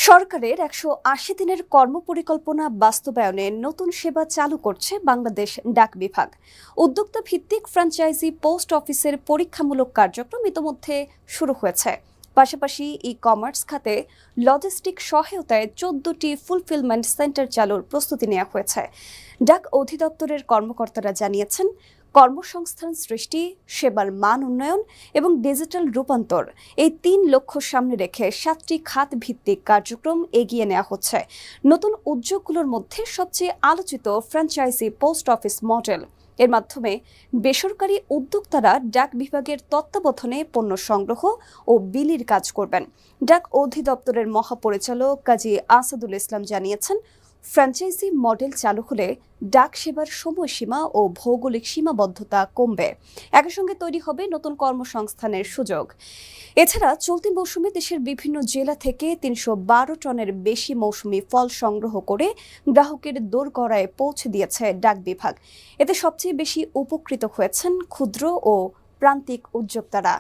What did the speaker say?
সরকারের ১৮০ দিনের কর্মপরিকল্পনা বাস্তবায়নে নতুন সেবা চালু করছে বাংলাদেশ ডাক বিভাগ। উদ্যোক্তা ভিত্তিক ফ্র্যাঞ্চাইজি পোস্ট অফিসের পরীক্ষামূলক কার্যক্রম ইতোমধ্যে শুরু হয়েছে। পাশাপাশি ই-কমার্স খাতে লজিস্টিক সহায়তায় ১৪টি ফুলফিলমেন্ট সেন্টার চালুর প্রস্তুতি নেওয়া হয়েছে। ডাক অধিদপ্তরের কর্মকর্তারা জানিয়েছেন, কর্মসংস্থান সৃষ্টি, সেবার মান উন্নয়ন এবং ডিজিটাল রূপান্তর এই ৩ লক্ষ্য সামনে রেখে ৭টি খাত ভিত্তিক কার্যক্রম এগিয়ে নেওয়া হচ্ছে। নতুন উদ্যোগগুলোর মধ্যে সবচেয়ে আলোচিত ফ্র্যাঞ্চাইজি পোস্ট অফিস মডেল। এর মাধ্যমে বেসরকারি উদ্যোক্তারা ডাক বিভাগের তত্ত্বাবধানে পণ্য সংগ্রহ ও বিলির কাজ করবেন। ডাক অধিদপ্তরের মহাপরিচালক কাজী আসাদুল ইসলাম জানিয়েছেন, ফ্র্যাঞ্চাইজি মডেল চালু হলে ডাক সেবার সময়সীমা ও ভৌগোলিক সীমাবদ্ধতা কমবে। একই সঙ্গে তৈরি হবে নতুন কর্মসংস্থানের সুযোগ। এছাড়া চলতি মৌসুমে দেশের বিভিন্ন জেলা থেকে ৩১২ টনের বেশি মৌসুমি ফল সংগ্রহ করে গ্রাহকের দোরগড়ায় পৌঁছে দিয়েছে ডাক বিভাগ। এতে সবচেয়ে বেশি উপকৃত হয়েছেন ক্ষুদ্র ও প্রান্তিক উদ্যোক্তারা।